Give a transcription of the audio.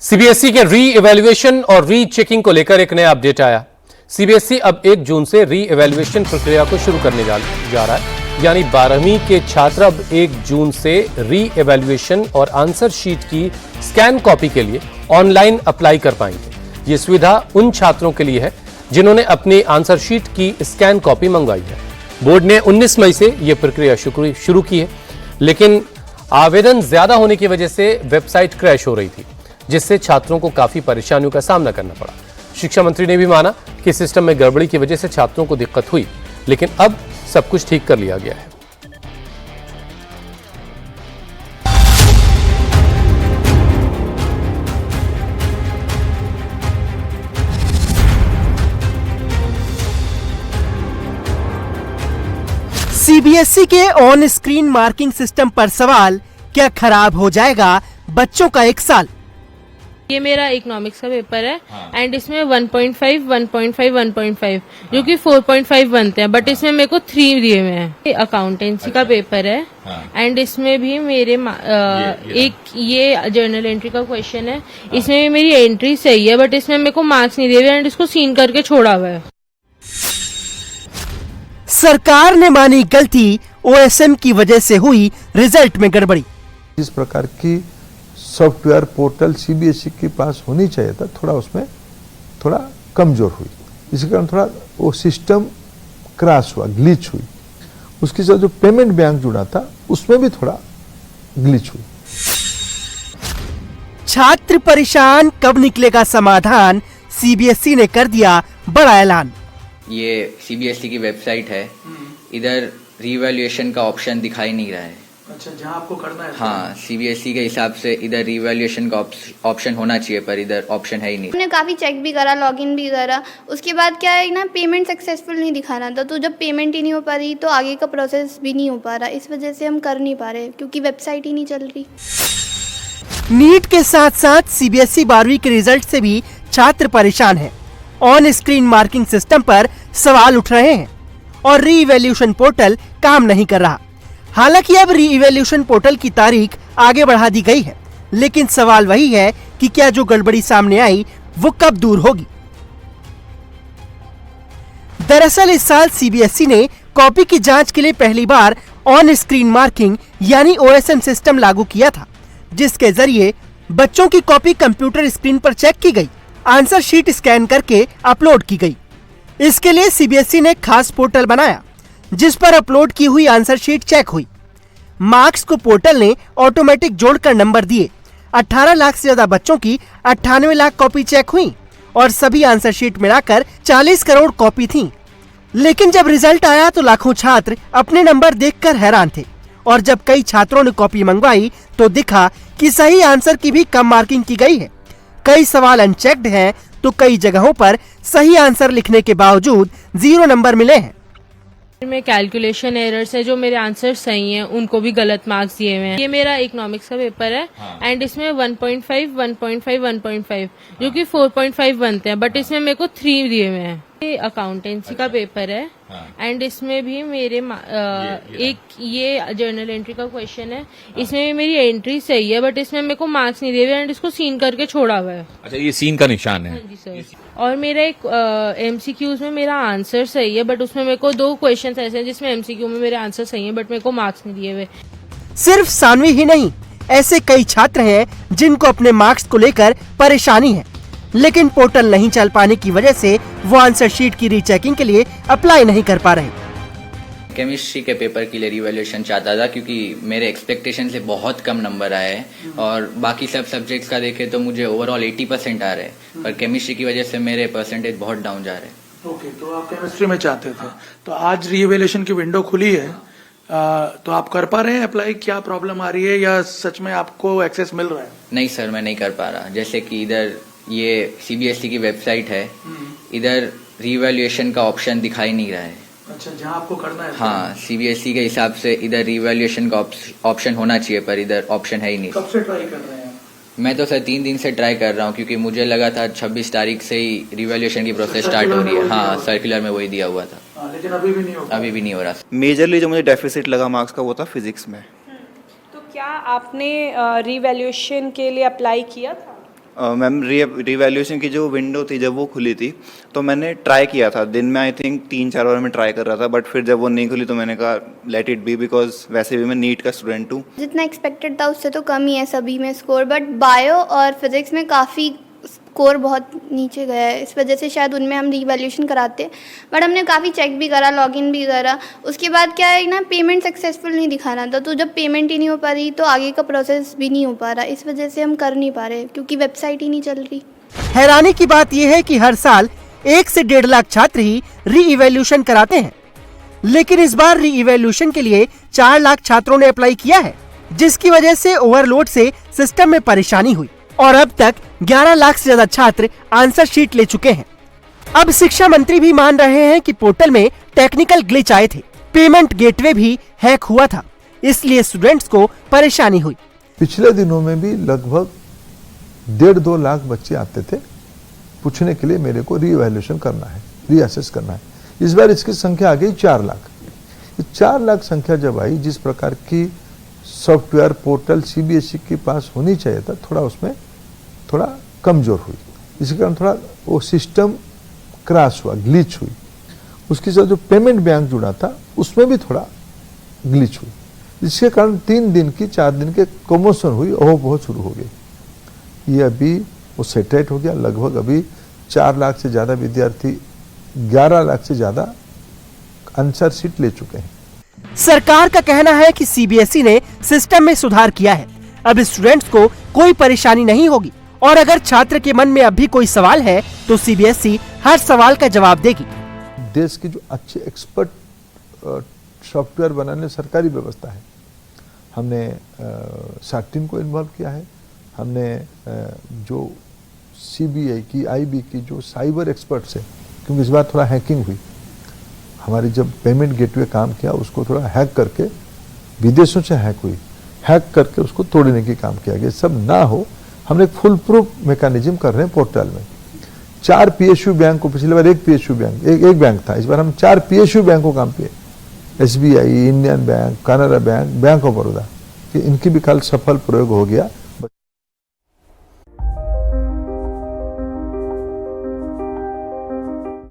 CBSE के री evaluation और री चेकिंग को लेकर एक नया अपडेट आया। सीबीएसई अब 1 जून से री इवैल्यूएशन प्रक्रिया को शुरू करने जा रहा है, यानी 12वीं के छात्र अब 1 जून से री इवैल्यूएशन और आंसर शीट की स्कैन कॉपी के लिए ऑनलाइन अप्लाई कर पाएंगे। ये सुविधा उन छात्रों के लिए है जिन्होंने अपनी आंसर शीट की स्कैन कॉपी मंगवाई है। बोर्ड ने 19 मई से यह प्रक्रिया शुरू की है, लेकिन आवेदन ज्यादा होने की वजह से वेबसाइट क्रैश हो रही थी, जिससे छात्रों को काफी परेशानियों का सामना करना पड़ा। शिक्षा मंत्री ने भी माना कि सिस्टम में गड़बड़ी की वजह से छात्रों को दिक्कत हुई, लेकिन अब सब कुछ ठीक कर लिया गया है। सीबीएसई के ऑन स्क्रीन मार्किंग सिस्टम पर सवाल, क्या खराब हो जाएगा बच्चों का एक साल? ये मेरा इकोनॉमिक्स का पेपर है एंड इसमें 1.5, 1.5, 1.5 जो कि 4.5 बनते हैं, बट इसमें मेरे को 3 दिए हुए हैं। अकाउंटेंसी का पेपर है एंड इसमें भी मेरे एक ये जर्नल एंट्री का क्वेश्चन है, इसमें भी मेरी एंट्री सही है, बट इसमें मेरे को मार्क्स नहीं दिए हुए एंड इसको सीन करके छोड़ा हुआ है। सरकार ने मानी गलती, ओएसएम की वजह से हुई रिजल्ट में गड़बड़ी। इस प्रकार की सॉफ्टवेयर पोर्टल सीबीएसई के पास होनी चाहिए था, थोड़ा उसमें थोड़ा कमजोर हुई, इसी कारण थोड़ा वो सिस्टम क्रैश हुआ, ग्लिच हुई। उसके साथ जो पेमेंट बैंक जुड़ा था उसमें भी थोड़ा ग्लिच हुई। छात्र परेशान, कब निकलेगा समाधान? सीबीएसई ने कर दिया बड़ा ऐलान। ये सीबीएसई की वेबसाइट है, इधर रीवैल्यूएशन का ऑप्शन दिखाई नहीं रहा है। अच्छा, जहाँ आपको करना है। हाँ, सीबीएसई के हिसाब से इधर रीवैल्यूएशन का ऑप्शन होना चाहिए, पर इधर ऑप्शन है ही नहीं। हमने काफ़ी चेक भी करा, लॉगिन भी करा, उसके बाद क्या है ना, पेमेंट सक्सेसफुल नहीं दिखा रहा था। तो जब पेमेंट ही नहीं हो पा रही तो आगे का प्रोसेस भी नहीं हो पा रहा, इस वजह से हम कर नहीं पा रहे क्योंकि वेबसाइट ही नहीं चल रही। नीट के साथ साथ सीबीएसई 12वीं के रिजल्ट से भी छात्र परेशान हैं। ऑन स्क्रीन मार्किंग सिस्टम पर सवाल उठ रहे हैं और री इवैल्यूएशन पोर्टल काम नहीं कर रहा। हालांकि अब री इवैल्यूएशन पोर्टल की तारीख आगे बढ़ा दी गई है, लेकिन सवाल वही है कि क्या जो गड़बड़ी सामने आई वो कब दूर होगी। दरअसल इस साल सीबीएसई ने कॉपी की जांच के लिए पहली बार ऑन स्क्रीन मार्किंग यानी ओएसएम सिस्टम लागू किया था, जिसके जरिए बच्चों की कॉपी कंप्यूटर स्क्रीन पर चेक की गई, आंसर शीट स्कैन करके अपलोड की गई। इसके लिए सीबीएसई ने खास पोर्टल बनाया, जिस पर अपलोड की हुई आंसर शीट चेक हुई। मार्क्स को पोर्टल ने ऑटोमेटिक जोड़कर नंबर दिए। 18 लाख से ज्यादा बच्चों की 98 लाख कॉपी चेक हुई और सभी आंसर शीट मिलाकर 40 करोड़ कॉपी थी। लेकिन जब रिजल्ट आया तो लाखों छात्र अपने नंबर देखकर हैरान थे, और जब कई छात्रों ने कॉपी मंगवाई तो दिखा कि सही आंसर की भी कम मार्किंग की गई है। कई सवाल अनचेक्ड हैं तो कई जगहों पर सही आंसर लिखने के बावजूद 0 नंबर मिले हैं। में कैलकुलेशन एरर्स है, जो मेरे आंसर सही हैं उनको भी गलत मार्क्स दिए हुए हैं। ये मेरा इकोनॉमिक्स का पेपर है एंड इसमें 1.5, 1.5, 1.5 जो कि 4.5 बनते हैं, बट इसमें मेरे को 3 दिए हुए हैं। ये अकाउंटेंसी का पेपर है एंड इसमें भी मेरे एक ये जर्नल एंट्री का क्वेश्चन है, इसमें भी मेरी एंट्री सही है, बट इसमें मेरे को मार्क्स नहीं दिए हुए एंड इसको सीन करके छोड़ा हुआ है। अच्छा, ये सीन का निशान है। जी सर। और मेरा एक एमसीक्यूज में मेरा आंसर सही है, बट उसमें मेरे को 2 क्वेश्चन ऐसे हैं जिसमें एमसीक्यू में मेरे आंसर सही है, बट मेरे को मार्क्स नहीं दिए हुए। सिर्फ सानवी ही नहीं, ऐसे कई छात्र हैं जिनको अपने मार्क्स को लेकर परेशानी है, लेकिन पोर्टल नहीं चल पाने की वजह से वो आंसर शीट की रीचेकिंग के लिए अप्लाई नहीं कर पा रहे। केमिस्ट्री के पेपर के लिए रिवैल्यूएशन चाहता था क्योंकि मेरे एक्सपेक्टेशन से बहुत कम नंबर आए हैं, और बाकी सब सब्जेक्ट्स का देखे तो मुझे ओवरऑल 80% आ रहे हैं, पर केमिस्ट्री की वजह से मेरे परसेंटेज बहुत डाउन जा रहे हैं। ओके, तो आप केमिस्ट्री में चाहते थे, तो आज रीवैल्यूएशन की विंडो खुली है, तो आप कर पा रहे हैं अप्लाई? क्या प्रॉब्लम आ रही है या सच में आपको एक्सेस मिल रहा है? नहीं सर, मैं नहीं कर पा रहा। जैसे कि इधर ये सीबीएसई की वेबसाइट है, इधर रीवैल्यूएशन का ऑप्शन दिखाई नहीं रहा है। अच्छा, जहाँ आपको करना है। हाँ, सीबीएसई के हिसाब से इधर रीवैल्यूएशन का ऑप्शन होना चाहिए, पर इधर ऑप्शन है ही नहीं। कब से ट्राई कर रहे हैं? मैं तो सर 3 दिन से ट्राई कर रहा हूँ, क्योंकि मुझे लगा था 26 तारीख से ही रिवैल्यूएशन की प्रोसेस स्टार्ट हो रही है। हाँ, सर्कुलर में वही दिया हुआ था, लेकिन अभी भी नहीं हो रहा। मेजरली जो मुझे डेफिसिट लगा मार्क्स का वो था फिजिक्स में। तो क्या आपने रीवैल्यूएशन के लिए अप्लाई किया था? मैम रिवैल्यूएशन की जो विंडो थी जब वो खुली थी तो मैंने ट्राई किया था दिन में, आई थिंक 3-4 बार मैं ट्राई कर रहा था, बट फिर जब वो नहीं खुली तो मैंने कहा लेट इट बी, बिकॉज वैसे भी मैं नीट का स्टूडेंट हूँ। जितना एक्सपेक्टेड था उससे तो कम ही है सभी में स्कोर, बट बायो और फिजिक्स में काफ़ी स्कोर बहुत नीचे गया है। इस वजह से शायद उनमें हम रीवैल्यूएशन कराते, बट हमने काफ़ी चेक भी करा, लॉगिन भी करा। उसके बाद क्या है ना, पेमेंट सक्सेसफुल नहीं दिखा रहा था, तो जब पेमेंट ही नहीं हो पा रही तो आगे का प्रोसेस भी नहीं हो पा रहा। इस वजह से हम कर नहीं पा रहे क्योंकि वेबसाइट ही नहीं चल रही। हैरानी की बात यह है कि हर साल 1 से 1.5 लाख छात्र ही री इवैल्यूएशन कराते हैं, लेकिन इस बार री इवैल्यूएशन के लिए 4 लाख छात्रों ने अप्लाई किया है, जिसकी वजह से ओवरलोड से सिस्टम में परेशानी हुई और अब तक 11 लाख से ज्यादा छात्र आंसर शीट ले चुके हैं। अब शिक्षा मंत्री भी मान रहे हैं कि पोर्टल में टेक्निकल ग्लिच आए थे, पेमेंट गेटवे भी हैक हुआ था, इसलिए स्टूडेंट्स को परेशानी हुई। पिछले दिनों में भी लगभग 1.5-2 लाख बच्चे आते थे पूछने के लिए मेरे को रीवैल्यूएशन करना है, रीअसेस करना है। इस बार इसकी संख्या आ गई 4 लाख। ये 4 लाख संख्या जब आई, जिस प्रकार की सॉफ्टवेयर पोर्टल सीबीएसई के पास होनी चाहिए था, थोड़ा उसमें थोड़ा कमजोर हुई। इसी कारण थोड़ा वो सिस्टम क्रैश हुआ, ग्लिच हुई। उसके साथ जो पेमेंट बैंक जुड़ा था उसमें भी थोड़ा ग्लिच हुई, जिसके कारण 3 दिन की 4 दिन के कमोशन हुई, ओह बहुत शुरू हो गई। ये अभी वो सेटरेट हो गया। लगभग अभी 4 लाख से ज्यादा विद्यार्थी 11 लाख से ज्यादा आंसर शीट ले चुके हैं। सरकार का कहना है कि सीबीएसई ने सिस्टम में सुधार किया है, अब स्टूडेंट्स को कोई परेशानी नहीं होगी और अगर छात्र के मन में अब भी कोई सवाल है तो सीबीएसई हर सवाल का जवाब देगी। देश की जो अच्छे एक्सपर्ट सॉफ्टवेयर बनाने सरकारी व्यवस्था है, हमने सार्टिन को इन्वॉल्व किया है, हमने जो सीबीआई की, आईबी की जो साइबर एक्सपर्ट्स है, क्योंकि इस बार थोड़ा हैकिंग हुई, हमारी जब पेमेंट गेटवे काम किया उसको थोड़ा हैक करके, विदेशों से हैक हुई, हैक करके उसको तोड़ने की काम किया गया। सब ना हो, हमने एक फुल प्रूफ मैकेनिज्म कर रहे हैं पोर्टल में। 4 पीएसयू बैंक को, पिछली बार 1 पीएसयू बैंक, एक बैंक था, इस बार हम 4 पीएसयू बैंकों काम पे, SBI, Indian bank, Canara bank, bank of Baroda, इनकी भी कल सफल प्रयोग हो गया।